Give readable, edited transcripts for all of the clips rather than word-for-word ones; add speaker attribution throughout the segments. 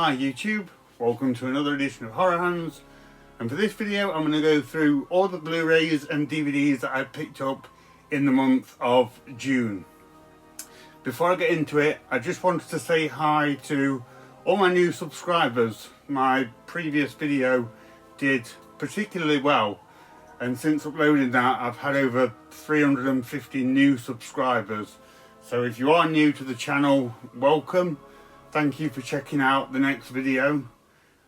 Speaker 1: Hi YouTube, welcome to another edition of Horror Hands, and for this video I'm going to go through all the Blu-rays and DVDs that I picked up in the month of June. Before I get into it, I just wanted to say hi to all my new subscribers. My previous video did particularly well, and since uploading that I've had over 350 new subscribers. So if you are new to the channel, welcome. Thank you for checking out the next video,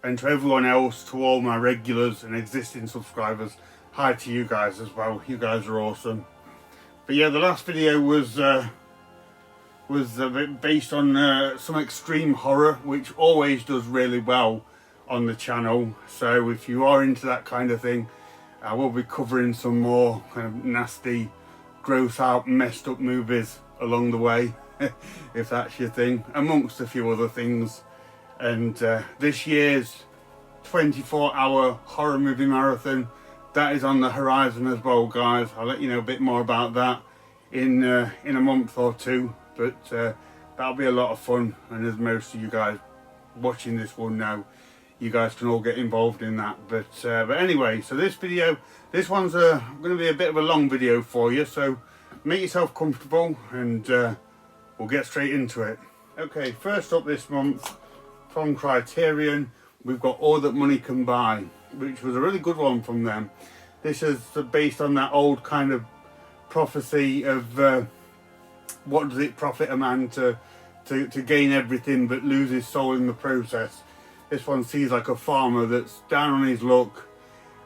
Speaker 1: and to everyone else, to all my regulars and existing subscribers, hi to you guys as well. You guys are awesome. But yeah, the last video was based on some extreme horror, which always does really well on the channel. So if you are into that kind of thing, I will be covering some more kind of nasty, gross out, messed up movies along the way. If that's your thing, amongst a few other things. And this year's 24-hour horror movie marathon, that is on the horizon as well, guys. I'll let you know a bit more about that in a month or two, but that'll be a lot of fun, and as most of you guys watching this will know, you guys can all get involved in that. But anyway, so this one's going to be a bit of a long video for you, so make yourself comfortable and we'll get straight into it. Okay, first up this month from Criterion, we've got All That Money Can Buy, which was a really good one from them. This is based on that old kind of prophecy of what does it profit a man to gain everything but lose his soul in the process. This one sees like a farmer that's down on his luck,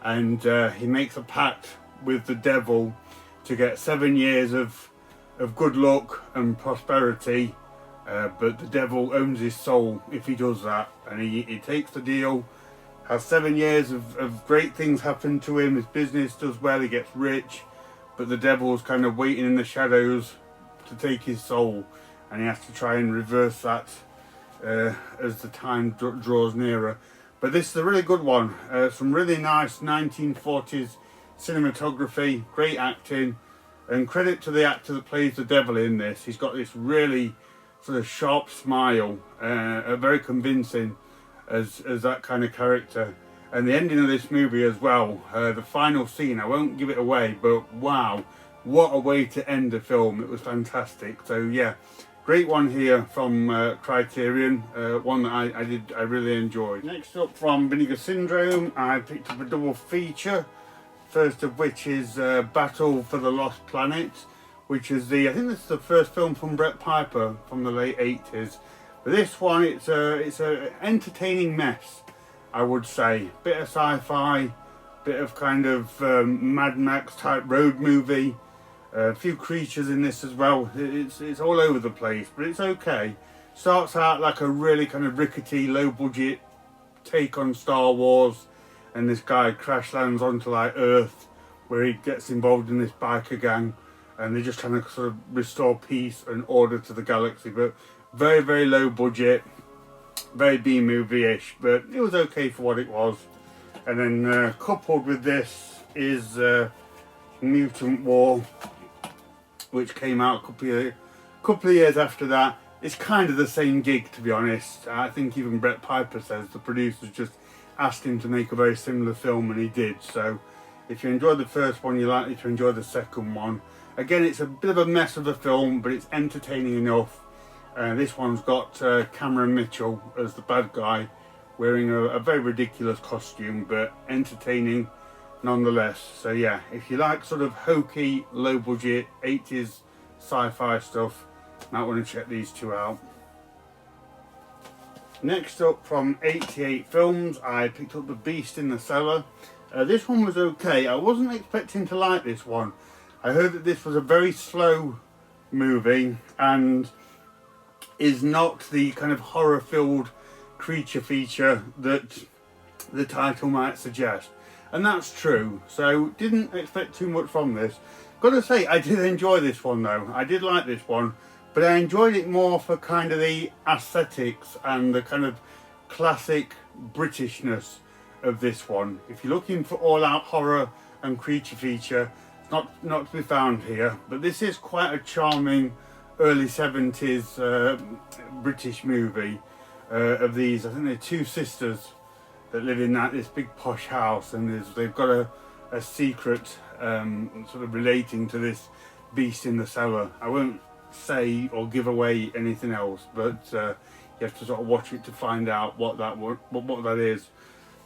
Speaker 1: and he makes a pact with the devil to get 7 years of good luck and prosperity, but the devil owns his soul if he does that, and he takes the deal, has 7 years of great things happen to him, his business does well, he gets rich, but the devil's kind of waiting in the shadows to take his soul, and he has to try and reverse that as the time draws nearer. But this is a really good one, some really nice 1940s cinematography, great acting, and credit to the actor that plays the devil in this. He's got this really sort of sharp smile, very convincing as that kind of character. And the ending of this movie as well, the final scene, I won't give it away, but wow, what a way to end the film. It was fantastic. So yeah, great one here from Criterion, one that I really enjoyed. Next up from Vinegar Syndrome, I picked up a double feature. First of which is Battle for the Lost Planet, which is I think this is the first film from Brett Piper from the late 80s. But this one, it's a entertaining mess, I would say. Bit of sci-fi, bit of kind of Mad Max type road movie. A few creatures in this as well. It's all over the place, but it's okay. Starts out like a really kind of rickety, low budget take on Star Wars. And this guy crash lands onto like Earth, where he gets involved in this biker gang, and they're just trying to sort of restore peace and order to the galaxy. But very, very low budget, very B-movie-ish, but it was okay for what it was. And then coupled with this is Mutant War, which came out a couple of years after that. It's kind of the same gig, to be honest. I think even Brett Piper says the producers just asked him to make a very similar film, and he did. So if you enjoyed the first one, you're likely to enjoy the second one. Again, it's a bit of a mess of a film, but it's entertaining enough. This one's got Cameron Mitchell as the bad guy, wearing a very ridiculous costume, but entertaining nonetheless. So yeah, if you like sort of hokey, low budget 80s sci-fi stuff, you might want to check these two out. Next up from 88 Films, I picked up The Beast in the Cellar. This one was okay. I wasn't expecting to like this one. I heard that this was a very slow movie and is not the kind of horror-filled creature feature that the title might suggest. And that's true, so didn't expect too much from this. Gotta say, I did enjoy this one though. I did like this one. But I enjoyed it more for kind of the aesthetics and the kind of classic Britishness of this one. If you're looking for all-out horror and creature feature, it's not to be found here. But this is quite a charming early 70s British movie. of these, I think they're two sisters that live in this big posh house, and they've got a secret sort of relating to this beast in the cellar. I won't say or give away anything else, but you have to sort of watch it to find out what that is.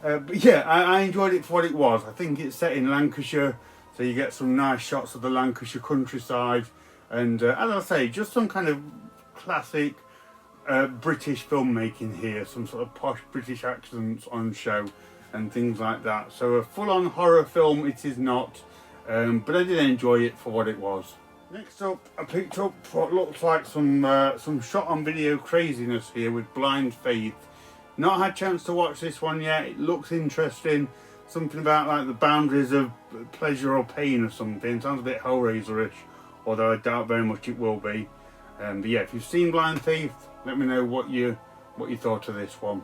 Speaker 1: But yeah, I enjoyed it for what it was. I think it's set in Lancashire, so you get some nice shots of the Lancashire countryside, and as I say, just some kind of classic British filmmaking here, some sort of posh British accents on show and things like that. So a full-on horror film it is not, but I did enjoy it for what it was. Next up, I picked up what looks like some shot on video craziness here with Blind Faith. Not had a chance to watch this one yet. It looks interesting. Something about like the boundaries of pleasure or pain or something. Sounds a bit Hellraiser-ish, although I doubt very much it will be. But yeah, if you've seen Blind Faith, let me know what you thought of this one.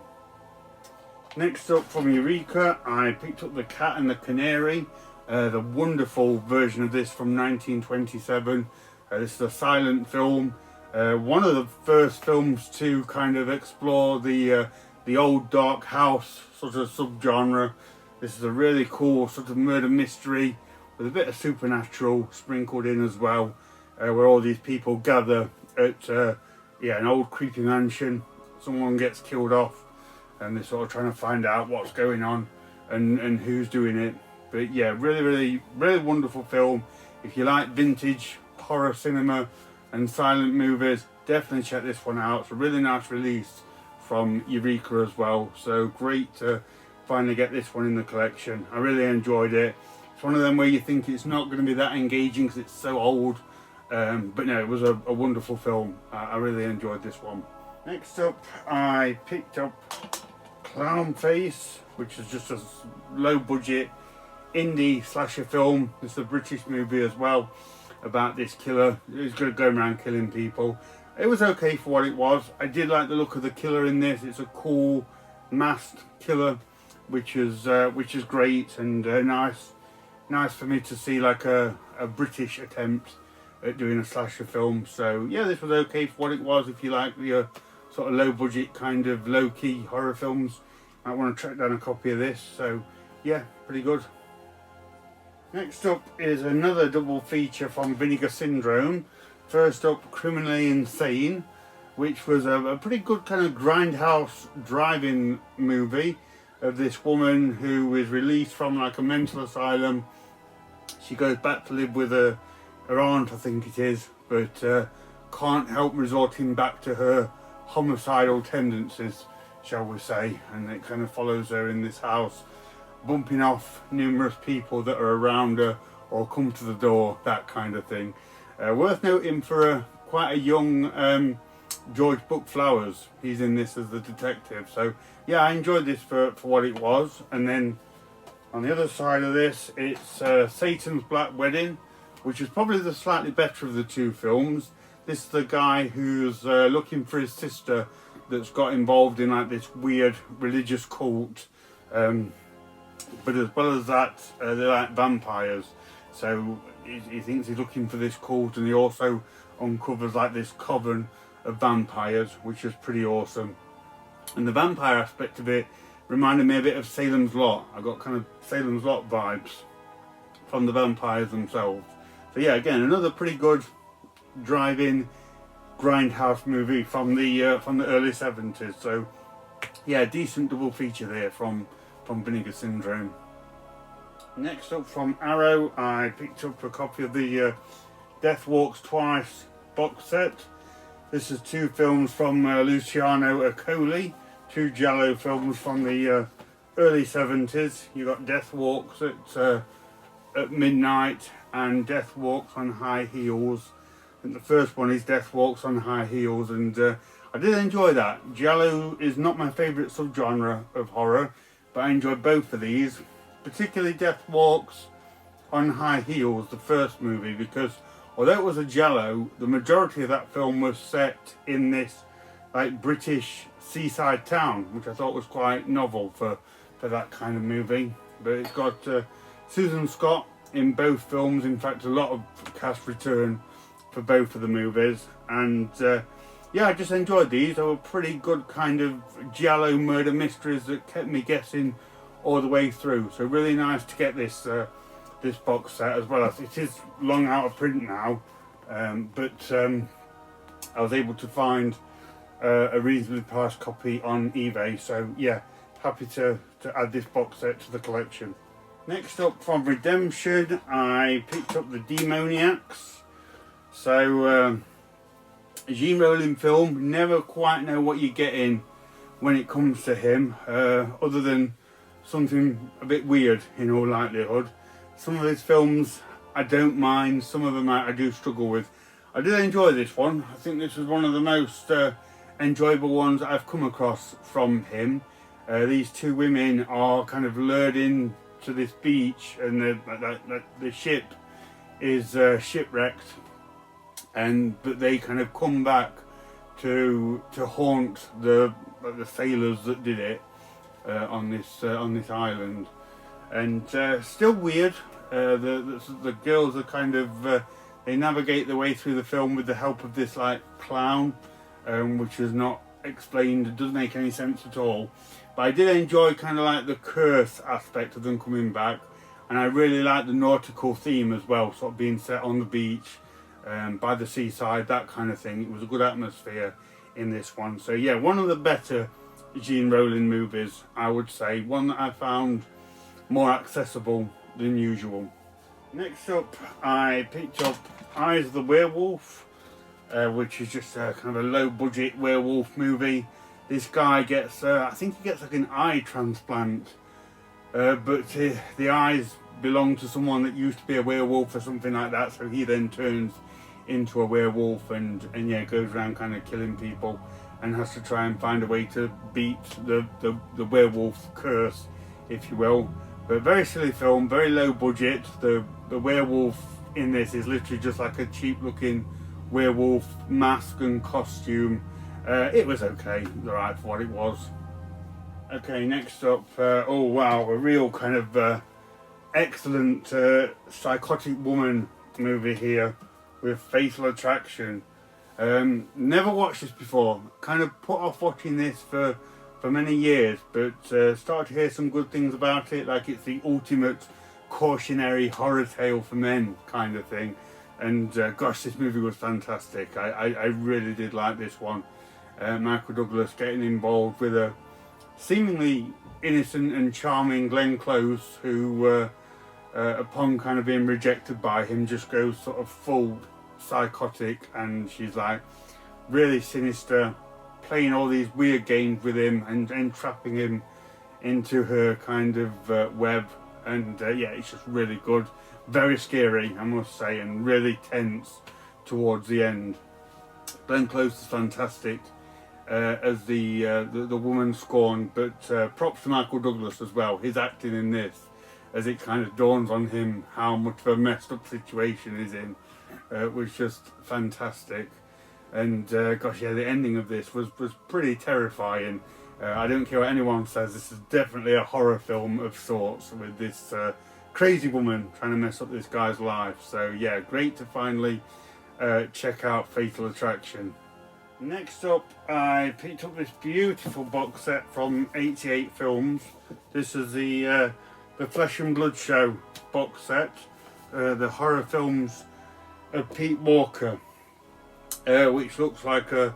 Speaker 1: Next up from Herencia, I picked up The Cat and the Canary, the wonderful version of this from 1927. This is a silent film, one of the first films to kind of explore the old dark house sort of subgenre. This is a really cool sort of murder mystery with a bit of supernatural sprinkled in as well, where all these people gather at an old creepy mansion. Someone gets killed off and they're sort of trying to find out what's going on and who's doing it. But yeah, really wonderful film. If you like vintage horror cinema and silent movies, definitely check this one out. It's a really nice release from Herencia as well, so great to finally get this one in the collection. I really enjoyed it. It's one of them where you think it's not going to be that engaging because it's so old, but no, it was a wonderful film. I really enjoyed this one. Next up, I picked up Clown Face, which is just a low budget indie slasher film. It's a British movie as well about this killer who's going to go around killing people. It was okay for what it was. I did like the look of the killer in this. It's a cool masked killer, which is great, and nice for me to see like a British attempt at doing a slasher film. So yeah, this was okay for what it was. If you like the sort of low budget kind of low key horror films, I want to track down a copy of this. So yeah, pretty good. Next up is another double feature from Vinegar Syndrome. First up, Criminally Insane, which was a pretty good kind of grindhouse drive-in movie of this woman who is released from like a mental asylum. She goes back to live with her aunt, I think it is, but can't help resorting back to her homicidal tendencies, shall we say, and it kind of follows her in this house, bumping off numerous people that are around her or come to the door, that kind of thing. Worth noting for quite a young George Buck Flowers. He's in this as the detective. So yeah, I enjoyed this for what it was. And then on the other side of this, it's Satan's Black Wedding, which is probably the slightly better of the two films. This is the guy who's looking for his sister that's got involved in like this weird religious cult. But as well as that, they're like vampires. So he thinks he's looking for this cult, and he also uncovers like this coven of vampires, which is pretty awesome. And the vampire aspect of it reminded me a bit of Salem's Lot. I got kind of Salem's Lot vibes from the vampires themselves. So yeah, again, another pretty good drive-in grindhouse movie from the early 70s. So yeah, decent double feature there from Vinegar Syndrome. Next up from Arrow, I picked up a copy of the Death Walks Twice box set. This is two films from Luciano Ercole, two giallo films from the early 70s. You got Death Walks at Midnight and Death Walks on High Heels. And the first one is Death Walks on High Heels, and I did enjoy that. Giallo is not my favourite subgenre of horror, but I enjoyed both of these, particularly Death Walks on High Heels, the first movie, because although it was a giallo, the majority of that film was set in this like British seaside town, which I thought was quite novel for that kind of movie. But it's got Susan Scott in both films. In fact, a lot of cast return for both of the movies, and yeah, I just enjoyed these. They were pretty good kind of giallo murder mysteries that kept me guessing all the way through. So really nice to get this this box set, as well as it is long out of print now, but I was able to find a reasonably priced copy on eBay. So yeah, happy to add this box set to the collection. Next up, from Redemption, I picked up the Demoniacs. So Gene Rowling film, never quite know what you're getting when it comes to him, other than something a bit weird in all likelihood. Some of his films I don't mind, some of them I do struggle with. I did enjoy this one. I think this was one of the most enjoyable ones I've come across from him. These two women are kind of lured in to this beach, and the ship is shipwrecked, but they kind of come back to haunt the sailors that did it on this island. And still weird. The girls are kind of they navigate their way through the film with the help of this like clown, which is not explained. It doesn't make any sense at all. But I did enjoy kind of like the curse aspect of them coming back, and I really like the nautical theme as well, sort of being set on the beach, by the seaside, that kind of thing. It was a good atmosphere in this one. So yeah, one of the better Gene Rowling movies, I would say. One that I found more accessible than usual. Next up, I picked up Eyes of the Werewolf, which is just a kind of a low budget werewolf movie. This guy gets, I think he gets like an eye transplant, but the eyes belong to someone that used to be a werewolf or something like that, so he then turns into a werewolf and yeah, goes around kind of killing people and has to try and find a way to beat the werewolf curse, if you will. But very silly film, very low budget. The werewolf in this is literally just like a cheap looking werewolf mask and costume. It was okay, right for what it was. Okay, next up, oh wow, a real kind of excellent psychotic woman movie here with Fatal Attraction. Never watched this before, kind of put off watching this for many years, but started to hear some good things about it, like it's the ultimate cautionary horror tale for men kind of thing. And gosh, this movie was fantastic. I really did like this one. Michael Douglas getting involved with a seemingly innocent and charming Glenn Close, who upon kind of being rejected by him just goes sort of full psychotic, and she's like really sinister, playing all these weird games with him and entrapping him into her kind of web. And yeah, it's just really good, very scary I must say, and really tense towards the end. Glenn Close is fantastic as the woman scorned, but props to Michael Douglas as well. His acting in this, as it kind of dawns on him how much of a messed up situation he's in, was just fantastic. And gosh, yeah, the ending of this was pretty terrifying. I don't care what anyone says, this is definitely a horror film of sorts, with this crazy woman trying to mess up this guy's life. So yeah, great to finally check out Fatal Attraction. Next up, I picked up this beautiful box set from 88 Films. This is the Flesh and Blood Show box set, the horror films of Pete Walker, which looks like a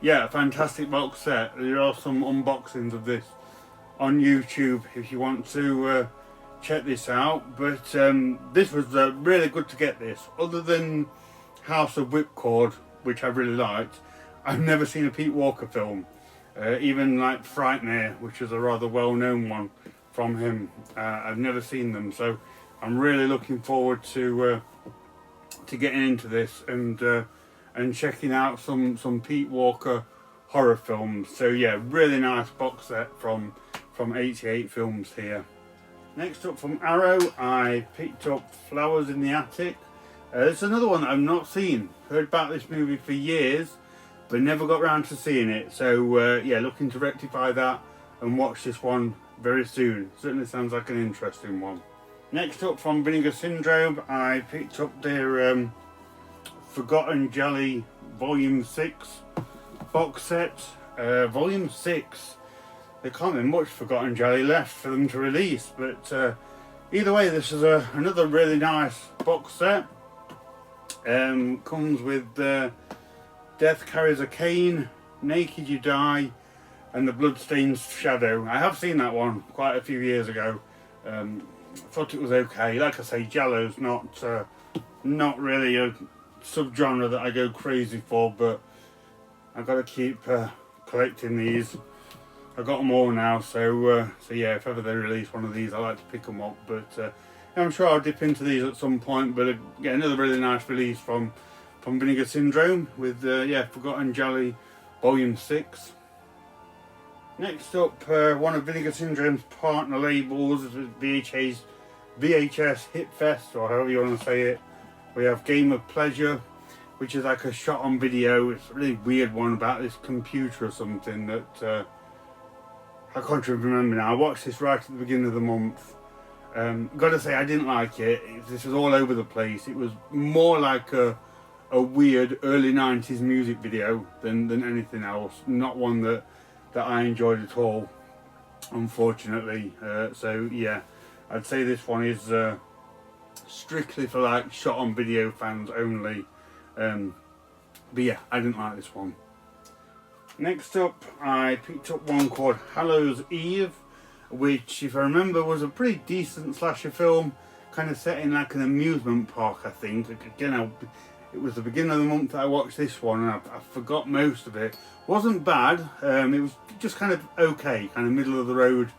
Speaker 1: fantastic box set. There are some unboxings of this on YouTube if you want to check this out. But this was really good to get this. Other than House of Whipcord, which I really liked, I've never seen a Pete Walker film. Even like Frightmare, which is a rather well-known one from him, I've never seen them. So I'm really looking forward to getting into this and checking out some Pete Walker horror films. So yeah, really nice box set from 88 Films here. Next up, from Arrow, I picked up Flowers in the Attic. It's another one that I've not seen. Heard about this movie for years, but never got around to seeing it. So yeah, looking to rectify that and watch this one very soon. Certainly sounds like an interesting one. Next up, from Vinegar Syndrome, I picked up their Forgotten Jelly Volume 6. box set, volume 6. There can't be much Forgotten Jelly left for them to release, but either way, this is another really nice box set. Comes with Death Carries a Cane, Naked You Die, and The Bloodstained Shadow. I have seen that one quite a few years ago. Thought it was okay. Like I say, Giallo's not really a subgenre that I go crazy for, but I've got to keep collecting these. I got them all now, so yeah, if ever they release one of these, I like to pick them up. But I'm sure I'll dip into these at some point. But get another really nice release from Vinegar Syndrome with yeah, Forgotten Jelly Volume 6. Next up, one of Vinegar Syndrome's partner labels is VHS Hitfest, or however you want to say it. We have Game of Pleasure, which is like a shot on video. It's a really weird one about this computer or something that I can't remember now. I watched this right at the beginning of the month. Gotta say, I didn't like it. This was all over the place. It was more like a weird early 90s music video than anything else. Not one that I enjoyed at all, unfortunately. So yeah, I'd say this one is strictly for like shot on video fans only. But yeah, I didn't like this one. Next up, I picked up one called Hallows Eve, which, if I remember, was a pretty decent slasher film, kind of set in like an amusement park, I think. Again, it was the beginning of the month that I watched this one, and I forgot most of it. Wasn't bad. It was just kind of okay, kind of middle of the road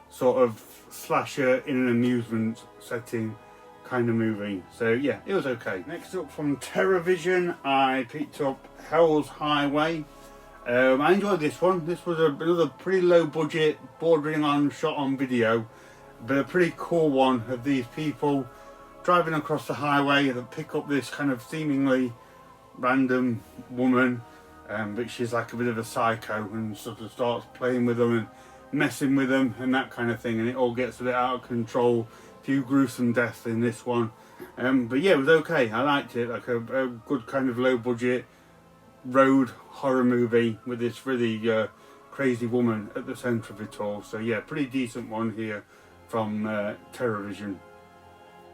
Speaker 1: sort of slasher in an amusement setting kind of movie. So yeah, it was okay. Next up, from TerrorVision, I picked up Hell's Highway. I enjoyed this one. This was another pretty low budget, bordering on shot on video, but a pretty cool one of these people driving across the highway that pick up this kind of seemingly random woman, but she's like a bit of a psycho and sort of starts playing with them and messing with them and that kind of thing, and it all gets a bit out of control. A few gruesome deaths in this one, but yeah, it was okay. I liked it, like a good kind of low budget road horror movie with this really crazy woman at the centre of it all. So yeah, pretty decent one here from TerrorVision.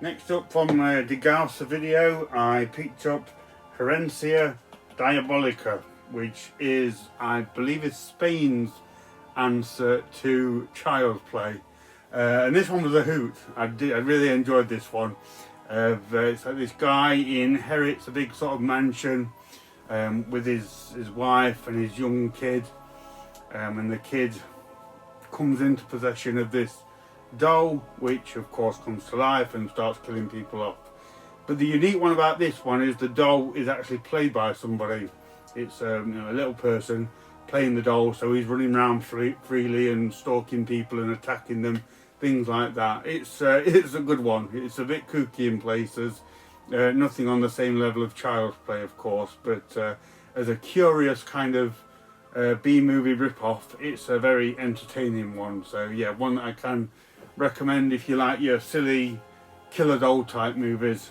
Speaker 1: Next up, from Degarza Video, I picked up Herencia Diabolica, which is, I believe, is Spain's answer to Child's Play. And this one was a hoot. I really enjoyed this one. It's like this guy inherits a big sort of mansion with his wife and his young kid, and the kid comes into possession of this doll, which of course comes to life and starts killing people off. But the unique one about this one is the doll is actually played by somebody. It's a little person playing the doll, so he's running around freely and stalking people and attacking them, things like that. It's a good one. It's a bit kooky in places. Nothing on the same level of Child's Play, of course, but as a curious kind of B-movie rip-off, it's a very entertaining one. So yeah, one that I can recommend if you like your silly killer doll type movies.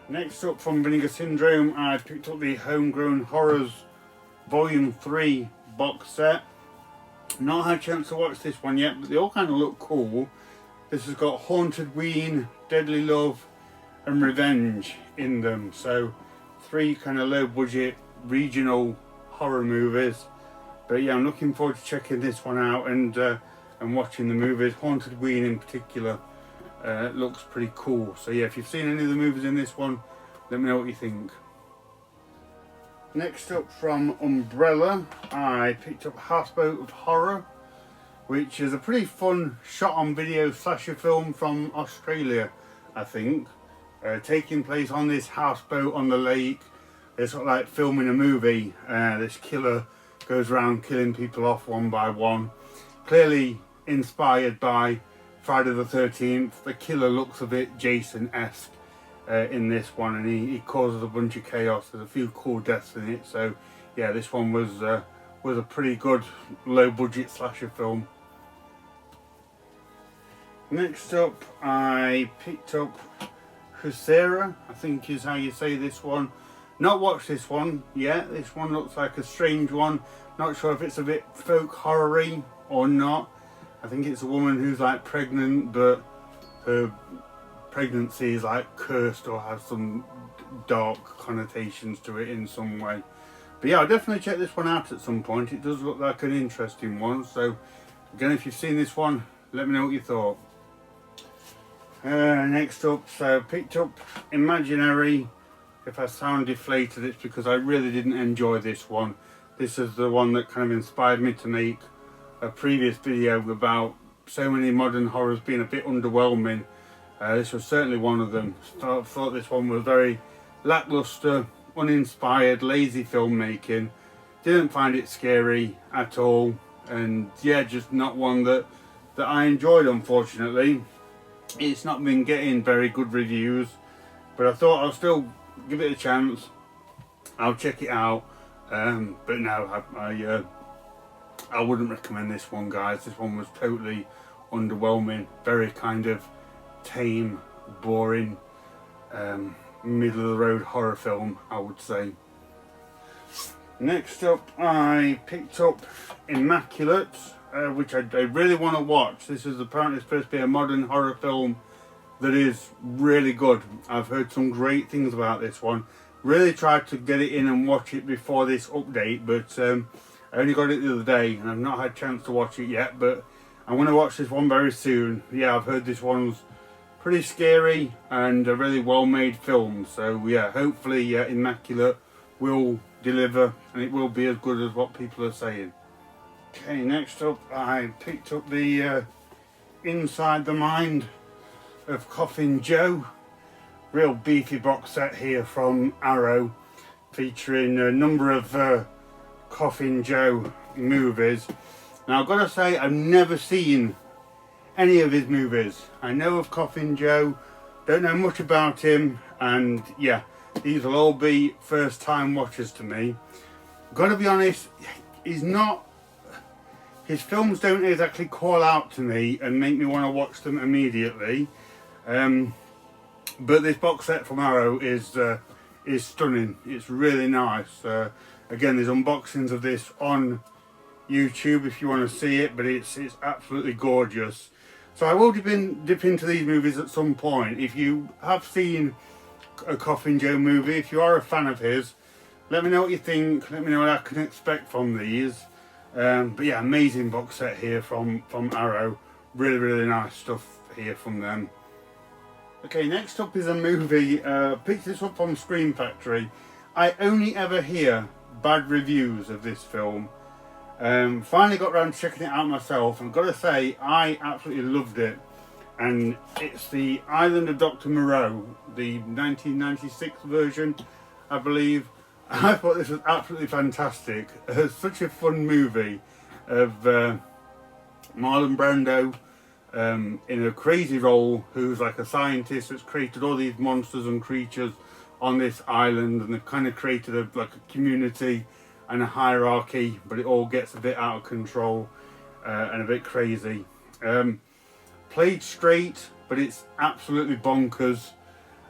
Speaker 1: Next up, from Vinegar Syndrome, I picked up the Homegrown Horrors Volume 3 box set. Not had a chance to watch this one yet, but they all kind of look cool. This has got Haunted Ween, Deadly Love and Revenge in them. So 3 kind of low budget regional horror movies. But yeah, I'm looking forward to checking this one out and watching the movies. Haunted Ween in particular looks pretty cool. So yeah, if you've seen any of the movies in this one, let me know what you think. Next up, from Umbrella, I picked up Houseboat of Horror, which is a pretty fun shot on video slasher film from Australia, I think. Taking place on this houseboat on the lake. They're sort of like filming a movie. This killer goes around killing people off one by one. Clearly inspired by Friday the 13th. The killer looks a bit Jason-esque in this one, and he causes a bunch of chaos. There's a few cool deaths in it. So yeah, this one was a pretty good low budget slasher film. Next up, I picked up Herera, I think is how you say this one. Not watched this one yet. This one looks like a strange one. Not sure if it's a bit folk horror-y or not. I think it's a woman who's like pregnant, but her pregnancy is like cursed or has some dark connotations to it in some way. But yeah, I'll definitely check this one out at some point. It does look like an interesting one. So again, if you've seen this one, let me know what you thought. Next up, so picked up Imaginary. If I sound deflated, it's because I really didn't enjoy this one. This is the one that kind of inspired me to make a previous video about so many modern horrors being a bit underwhelming. This was certainly one of them. I thought this one was very lackluster, uninspired, lazy filmmaking. Didn't find it scary at all, and yeah, just not one that I enjoyed, unfortunately. It's not been getting very good reviews, but I thought I'll still give it a chance. I'll check it out, but no, I wouldn't recommend this one, guys. This one was totally underwhelming, very kind of tame, boring, middle of the road horror film, I would say. Next up, I picked up Immaculate, which I really want to watch. This is apparently supposed to be a modern horror film that is really good. I've heard some great things about this one. Really tried to get it in and watch it before this update, but I only got it the other day and I've not had a chance to watch it yet, but I'm going to watch this one very soon. Yeah, I've heard this one's pretty scary and a really well made film, so yeah, hopefully Immaculate will deliver and it will be as good as what people are saying. Okay, next up I picked up the Inside the Mind of Coffing Joe. Real beefy box set here from Arrow, featuring a number of Coffing Joe movies. Now I've got to say, I've never seen any of his movies. I know of Coffing Joe, don't know much about him, and yeah, these will all be first time watchers to me. Got to be honest, his films don't exactly call out to me and make me want to watch them immediately. But this box set from Arrow is stunning. It's really nice. Again, there's unboxings of this on YouTube if you want to see it, but it's absolutely gorgeous. So I will dip into these movies at some point. If you have seen a Coffin Joe movie, if you are a fan of his, let me know what you think. Let me know what I can expect from these. But yeah, amazing box set here from Arrow. Really, really nice stuff here from them. Okay, next up is a movie. Picked this up from Scream Factory. I only ever hear bad reviews of this film. Finally got around to checking it out myself, and I've got to say, I absolutely loved it. And it's the Island of Dr Maro, the 1996 version, I believe. I thought this was absolutely fantastic. It's such a fun movie of Marlon Brando in a crazy role, who's like a scientist that's created all these monsters and creatures on this island, and they've kind of created a community and a hierarchy, but it all gets a bit out of control and a bit crazy. Played straight, but it's absolutely bonkers,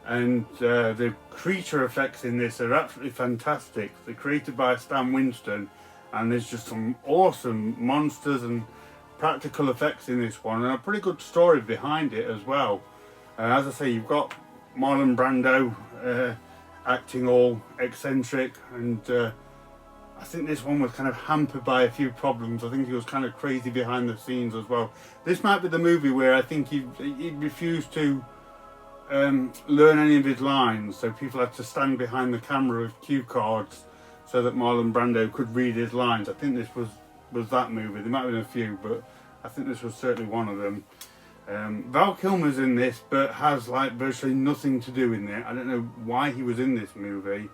Speaker 1: and the creature effects in this are absolutely fantastic. They're created by Stan Winston, and there's just some awesome monsters and practical effects in this one, and a pretty good story behind it as well. As I say, you've got Marlon Brando acting all eccentric, and I think this one was kind of hampered by a few problems. I think he was kind of crazy behind the scenes as well. This might be the movie where I think he refused to learn any of his lines, so people had to stand behind the camera with cue cards so that Marlon Brando could read his lines. I think this was that movie. There might have been a few, but I think this was certainly one of them. Val Kilmer's in this, but has like virtually nothing to do in it. I don't know why he was in this movie.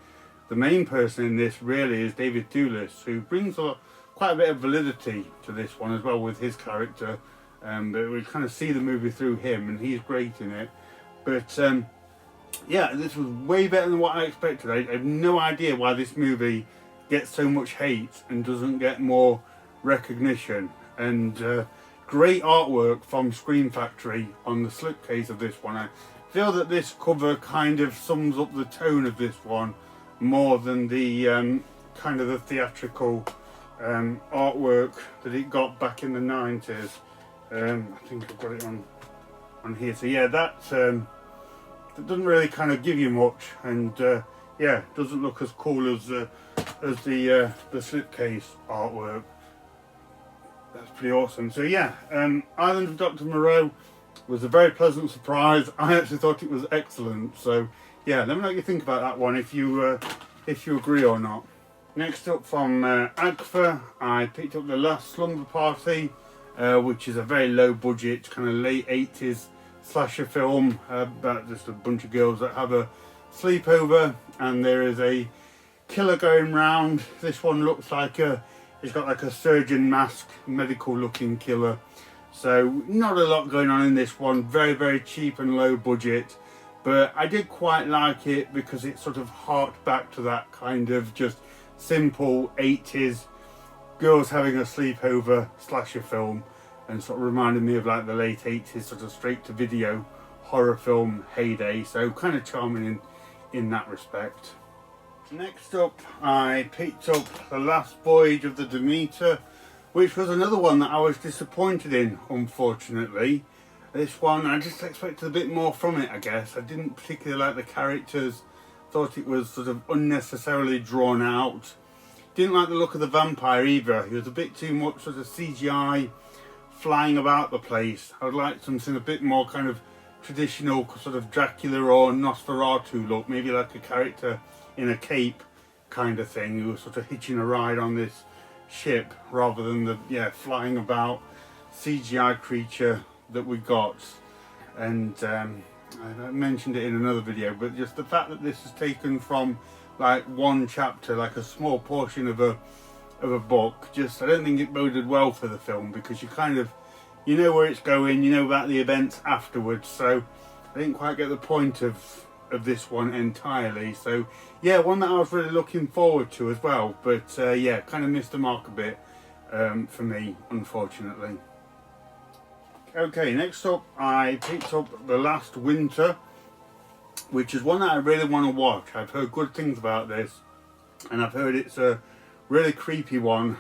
Speaker 1: The main person in this really is David Thewlis, who brings quite a bit of validity to this one as well with his character. But we kind of see the movie through him, and he's great in it. But yeah, this was way better than what I expected. I have no idea why this movie gets so much hate and doesn't get more recognition. And great artwork from Scream Factory on the slipcase of this one. I feel that this cover kind of sums up the tone of this one more than the kind of the theatrical artwork that it got back in the 90s. I think I've got it on here. So yeah, that doesn't really kind of give you much, and yeah, doesn't look as cool as the slipcase artwork. That's pretty awesome. So yeah, Island of Dr Maro was a very pleasant surprise. I actually thought it was excellent. So yeah, let me know what you think about that one, if you agree or not. Next up from Agfa, I picked up the last Slumber Party, which is a very low budget kind of late 80s slasher film about just a bunch of girls that have a sleepover, and there is a killer going round. This one looks like it's got like a surgeon mask, medical looking killer. So not a lot going on in this one, very, very cheap and low budget, but I did quite like it because it sort of harked back to that kind of just simple 80s girls having a sleepover slasher film, and sort of reminded me of like the late 80s sort of straight to video horror film heyday. So kind of charming in that respect. Next up, I picked up the last Voyage of the Demeter, which was another one that I was disappointed in, unfortunately. This one, I just expected a bit more from it, I guess. I didn't particularly like the characters, thought it was sort of unnecessarily drawn out. Didn't like the look of the vampire either. He was a bit too much sort of CGI flying about the place. I would like something a bit more kind of traditional sort of Dracula or Nosferatu look, maybe like a character in a cape kind of thing who was sort of hitching a ride on this ship, rather than the flying about CGI creature that we got. And I mentioned it in another video, but just the fact that this is taken from like one chapter, like a small portion of a book, just I don't think it boded well for the film, because you know where it's going, you know about the events afterwards. So I didn't quite get the point of this one entirely. So yeah, one that I was really looking forward to as well, but yeah, kind of missed the mark a bit for me, unfortunately. Okay, next up I picked up The Last Winter, which is one that I really want to watch. I've heard good things about this, and I've heard it's a really creepy one.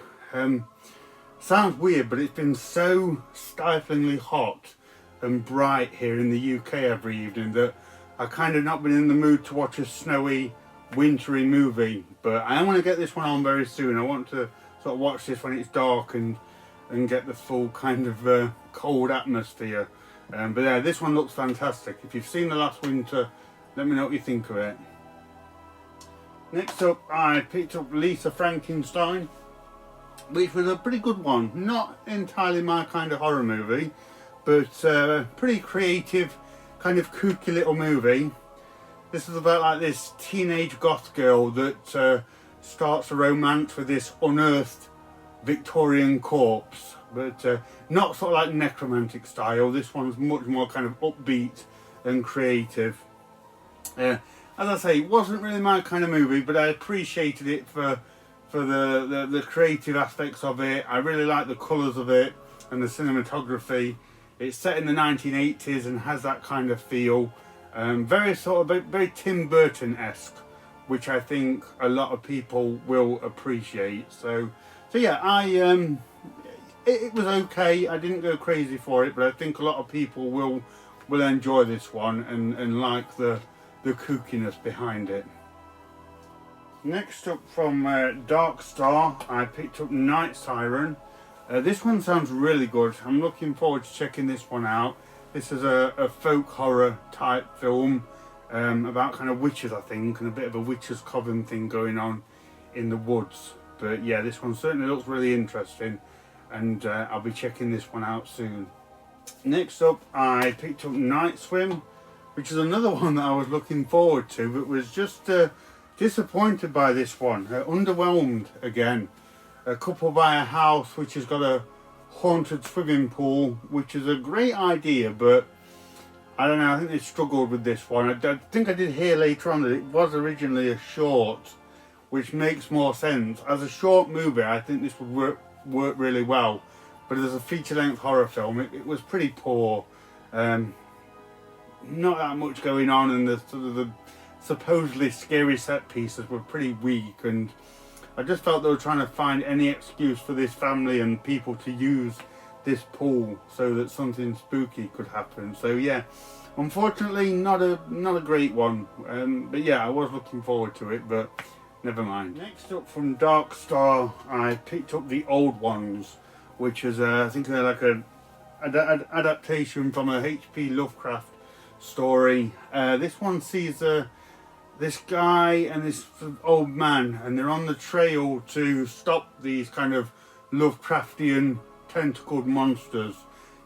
Speaker 1: Sounds weird, but it's been so stiflingly hot and bright here in the UK every evening that I've kind of not been in the mood to watch a snowy, wintry movie. But I am going to get this one on very soon. I want to sort of watch this when it's dark and get the full kind of cold atmosphere. But yeah, this one looks fantastic. If you've seen The Last Winter, let me know what you think of it. Next up, I picked up Lisa Frankenstein, which was a pretty good one. Not entirely my kind of horror movie, but pretty creative, kind of kooky little movie. This is about like this teenage goth girl that starts a romance with this unearthed Victorian corpse, but not sort of like necromantic style. This one's much more kind of upbeat and creative. As I say, it wasn't really my kind of movie, but I appreciated it for the creative aspects of it. I really like the colours of it and the cinematography. It's set in the 1980s and has that kind of feel. Very sort of very Tim Burton-esque, which I think a lot of people will appreciate. So yeah, it was okay. I didn't go crazy for it, but I think a lot of people will enjoy this one and like the kookiness behind it. Next up from Dark Star, I picked up Night Siren. This one sounds really good. I'm looking forward to checking this one out. This is a folk horror type film about kind of witches, I think, and a bit of a witches' coven thing going on in the woods. But yeah, this one certainly looks really interesting, and I'll be checking this one out soon. Next up, I picked up Night Swim, which is another one that I was looking forward to, but was just disappointed by this one. Underwhelmed again. A couple buy a house which has got a haunted swimming pool, which is a great idea, but I don't know, I think they struggled with this one. I think I did hear later on that it was originally a short, which makes more sense. As a short movie, I think this would work really well, but as a feature-length horror film, it was pretty poor. Not that much going on, and the supposedly scary set pieces were pretty weak, and I just felt they were trying to find any excuse for this family and people to use this pool so that something spooky could happen. So yeah, unfortunately not a great one, but yeah, I was looking forward to it, but never mind. Next up from Dark Star, I picked up The Old Ones, which is I think they're like an adaptation from a H.P. Lovecraft story. This one sees this guy and this old man, and they're on the trail to stop these kind of Lovecraftian tentacled monsters.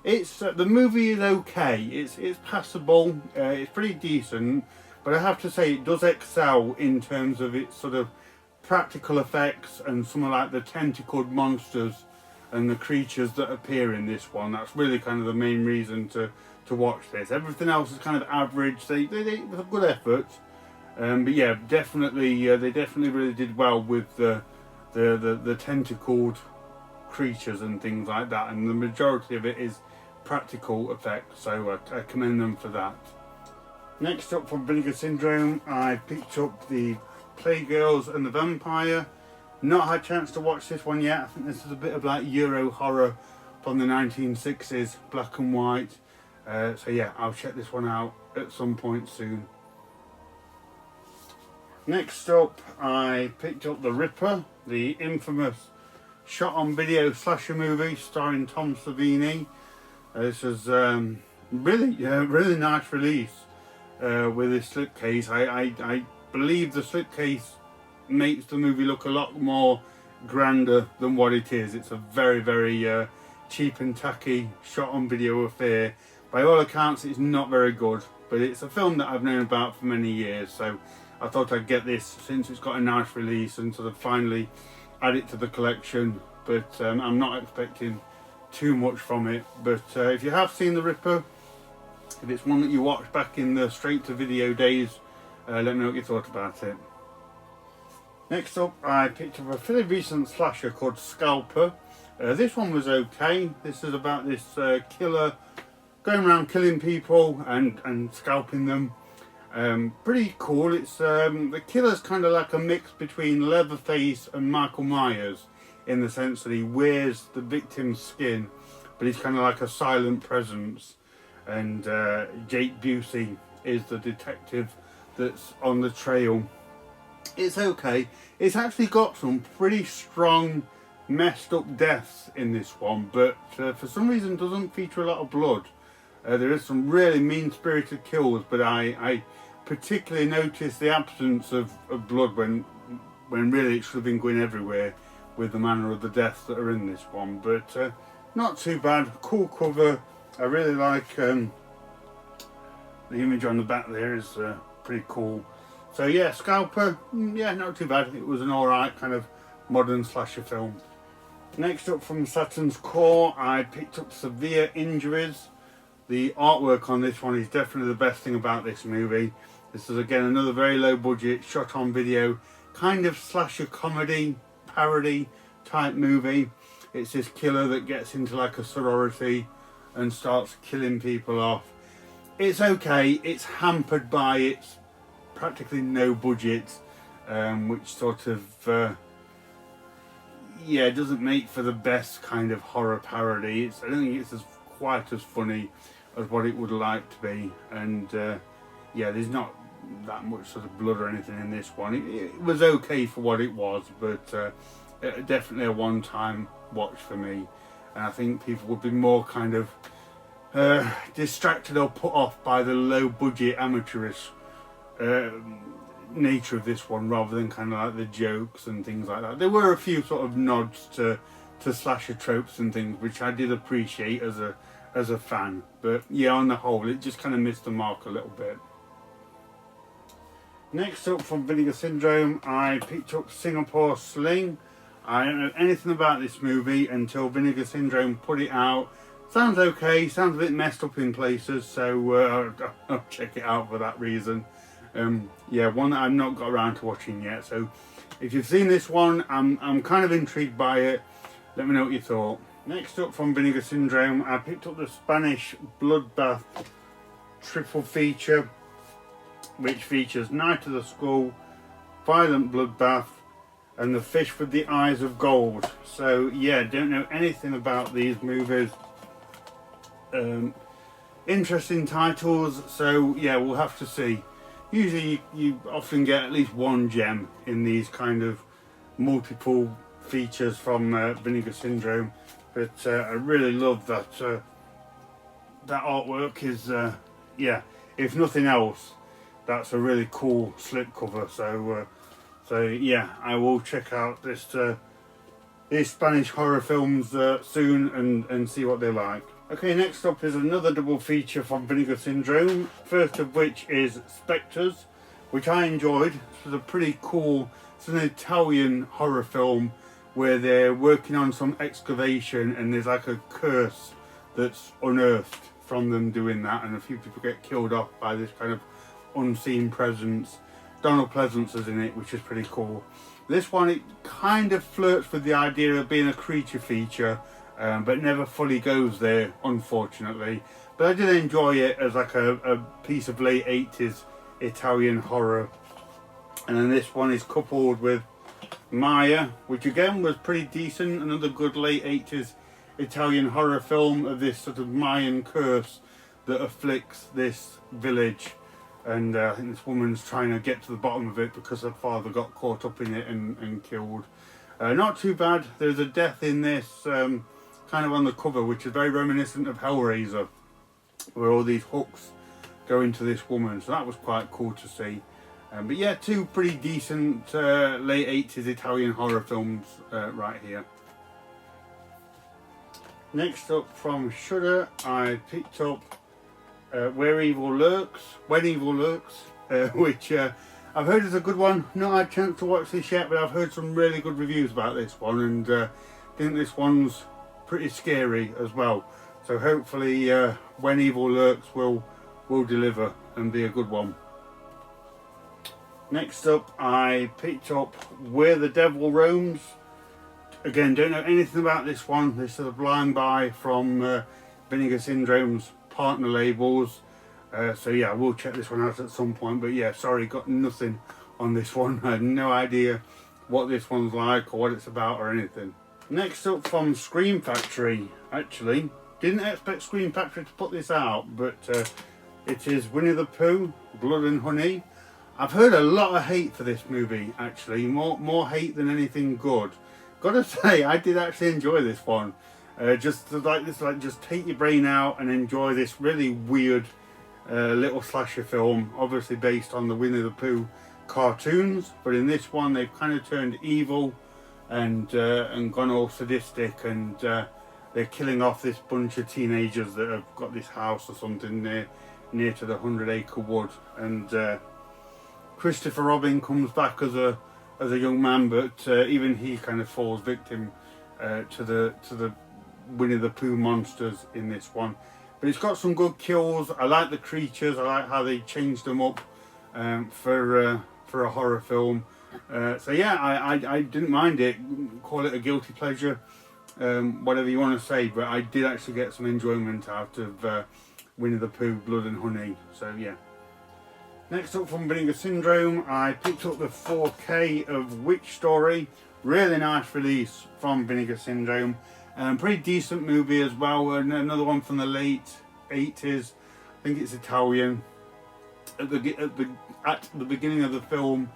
Speaker 1: It's the movie is okay. It's passable. It's pretty decent, but I have to say it does excel in terms of its sort of practical effects and some of like the tentacled monsters and the creatures that appear in this one. That's really kind of the main reason to watch this. Everything else is kind of average. They have good efforts. But yeah, definitely, they definitely really did well with the tentacled creatures and things like that, and the majority of it is practical effects, so I commend them for that. Next up from Vinegar Syndrome, I picked up the Playgirls and the Vampire. Not had a chance to watch this one yet. I think this is a bit of like Euro horror from the 1960s, black and white. So yeah, I'll check this one out at some point soon. Next up, I picked up The Ripper, the infamous shot-on-video slasher movie starring Tom Savini. This is really nice release with this slipcase. I believe the slipcase makes the movie look a lot more grander than what it is. It's a very cheap and tacky shot-on-video affair. By all accounts, it's not very good, but it's a film that I've known about for many years, so I thought I'd get this since it's got a nice release and sort of finally add it to the collection. But I'm not expecting too much from it. But if you have seen The Ripper, if it's one that you watched back in the straight to video days, let me know what you thought about it. Next up, I picked up a fairly recent slasher called Scalper. This one was okay. This is about this killer going around killing people and scalping them. Pretty cool. It's the killer's kind of like a mix between Leatherface and Michael Myers, in the sense that he wears the victim's skin, but he's kind of like a silent presence. And Jake Busey is the detective that's on the trail. It's okay. It's actually got some pretty strong messed up deaths in this one, but for some reason doesn't feature a lot of blood. There is some really mean-spirited kills, but I particularly noticed the absence of blood when really it should have been going everywhere with the manner of the deaths that are in this one. But not too bad. Cool cover. I really like the image on the back there is pretty cool. So yeah, Scalper, yeah, not too bad. It was an alright kind of modern slasher film. Next up from Saturn's Core, I picked up Severe Injuries. The artwork on this one is definitely the best thing about this movie. This is again another very low budget, shot on video, kind of slasher comedy, parody type movie. It's this killer that gets into like a sorority and starts killing people off. It's okay, it's hampered by its practically no budget, which sort of yeah, doesn't make for the best kind of horror parody. I don't think it's quite as funny as what it would like to be, and yeah, there's not that much sort of blood or anything in this one. It was okay for what it was, but definitely a one-time watch for me, and I think people would be more kind of distracted or put off by the low budget amateurish nature of this one, rather than kind of like the jokes and things like that. There were a few sort of nods to slasher tropes and things, which I did appreciate as a fan, but yeah, on the whole it just kind of missed the mark a little bit. Next up from Vinegar Syndrome, I picked up Singapore Sling. I don't know anything about this movie until Vinegar Syndrome put it out. Sounds okay, sounds a bit messed up in places, so I'll check it out for that reason. Yeah, one that I've not got around to watching yet, so if you've seen this one, I'm kind of intrigued by it. Let me know what you thought. Next up from Vinegar Syndrome, I picked up the Spanish Bloodbath triple feature. which features Night of the Skull, Violent Bloodbath, and The Fish with the Eyes of Gold. So yeah, don't know anything about these movies. Interesting titles, so yeah, we'll have to see. Usually you often get at least one gem in these kind of multiple features from Vinegar Syndrome, but I really love that that artwork. Is yeah, if nothing else, that's a really cool slipcover. So yeah, I will check out these Spanish horror films soon and see what they're like. Okay, next up is another double feature from Vinegar Syndrome, first of which is Specters, which I enjoyed. This was a pretty cool, it's an Italian horror film where they're working on some excavation and there's like a curse that's unearthed from them doing that, and a few people get killed off by this kind of unseen presence. Donald Pleasance is in it, which is pretty cool. This one, it kind of flirts with the idea of being a creature feature, but never fully goes there, unfortunately. But I did enjoy it as like a piece of late 80s Italian horror. And then this one is coupled with Maya, which again was pretty decent. Another good late 80s Italian horror film of this sort of Mayan curse that afflicts this village. And I think this woman's trying to get to the bottom of it because her father got caught up in it and killed. Not too bad. There's a death in this kind of on the cover, which is very reminiscent of Hellraiser, where all these hooks go into this woman. So that was quite cool to see. But yeah, two pretty decent late 80s Italian horror films right here. Next up from Shudder, I picked up When Evil Lurks, which I've heard is a good one. Not had a chance to watch this yet, but I've heard some really good reviews about this one, and I think this one's pretty scary as well. So hopefully When Evil Lurks will deliver and be a good one. Next up, I picked up Where the Devil Roams. Again, don't know anything about this one. This is a blind buy from Vinegar Syndrome's partner labels. So yeah, we'll check this one out at some point. But yeah, sorry, got nothing on this one. I had no idea what this one's like or what it's about or anything. Next up from Scream Factory, actually. Didn't expect Scream Factory to put this out, but it is Winnie the Pooh, Blood and Honey. I've heard a lot of hate for this movie, actually. More hate than anything good. Gotta say, I did actually enjoy this one. Just take your brain out and enjoy this really weird little slasher film, obviously based on the Winnie the Pooh cartoons, but in this one they've kind of turned evil and gone all sadistic, and they're killing off this bunch of teenagers that have got this house or something near to the 100-acre wood, and Christopher Robin comes back as a young man, but even he kind of falls victim to the Winnie the Pooh monsters in this one. But it's got some good kills. I like the creatures. I like how they changed them up for a horror film. So yeah, I didn't mind it. Call it a guilty pleasure, whatever you want to say. But I did actually get some enjoyment out of Winnie the Pooh, Blood and Honey. So yeah. Next up from Vinegar Syndrome, I picked up the 4K of Witch Story. Really nice release from Vinegar Syndrome. Pretty decent movie as well. Another one from the late 80s. I think it's Italian. At the beginning of the film,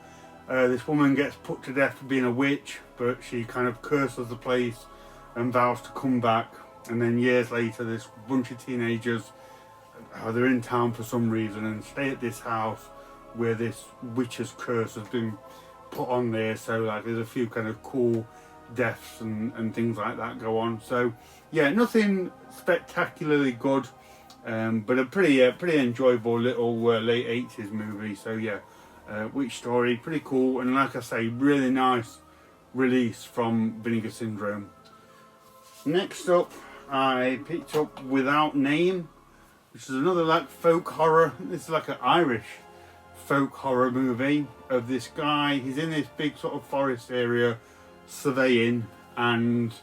Speaker 1: this woman gets put to death for being a witch, but she kind of curses the place and vows to come back. And then years later, this bunch of teenagers, they're in town for some reason and stay at this house where this witch's curse has been put on there. So like there's a few kind of cool deaths and things like that go on. So yeah, nothing spectacularly good, but a pretty enjoyable little late 80s movie. So yeah, Witch Story, pretty cool, and like I say, really nice release from Vinegar Syndrome. Next up, I picked up Without Name, which is another like folk horror. This is like an Irish folk horror movie of this guy. He's in this big sort of forest area surveying, and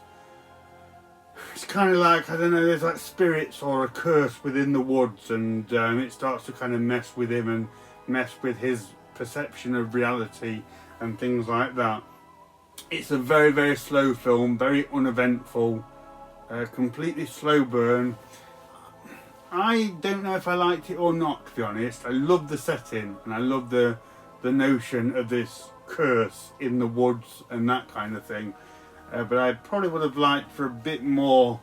Speaker 1: it's kind of like, I don't know, there's like spirits or a curse within the woods, and it starts to kind of mess with him and mess with his perception of reality and things like that. It's a very, very slow film, very uneventful, completely slow burn. I don't know if I liked it or not, to be honest. I love the setting and I love the notion of this curse in the woods and that kind of thing. But I probably would have liked for a bit more,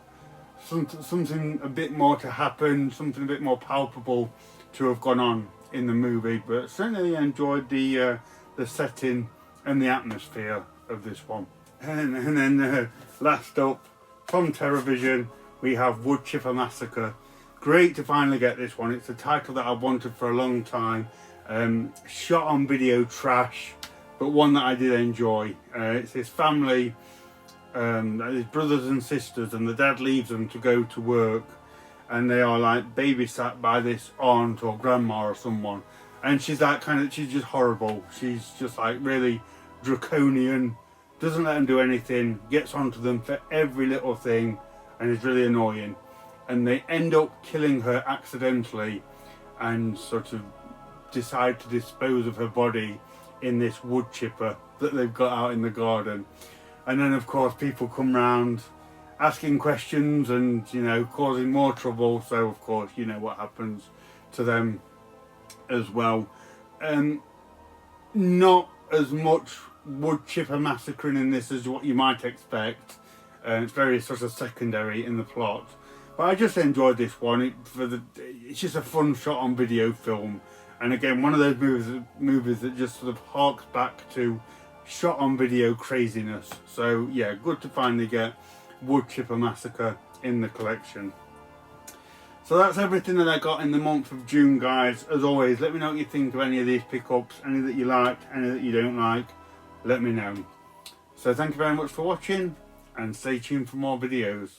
Speaker 1: something a bit more to happen, something a bit more palpable to have gone on in the movie. But certainly enjoyed the setting and the atmosphere of this one. And then last up, from Television, we have Wood Chipper Massacre. Great to finally get this one. It's a title that I've wanted for a long time. Shot on video trash, but one that I did enjoy. It's this family, his brothers and sisters, and the dad leaves them to go to work, and they are like babysat by this aunt or grandma or someone, and she's just horrible. She's just like really draconian, doesn't let them do anything, gets onto them for every little thing, and is really annoying. And they end up killing her accidentally and sort of decide to dispose of her body in this wood chipper that they've got out in the garden. And then of course people come round asking questions and, you know, causing more trouble. So of course you know what happens to them as well. Not as much wood chipper massacring in this as what you might expect. It's very sort of secondary in the plot. But I just enjoyed this one. It's just a fun shot on video film. And again, one of those movies that just sort of harks back to shot on video craziness. So yeah, good to finally get Wood Chipper Massacre in the collection. So that's everything that I got in the month of June, guys. As always, let me know what you think of any of these pickups, any that you liked, any that you don't like. Let me know. So thank you very much for watching, and stay tuned for more videos.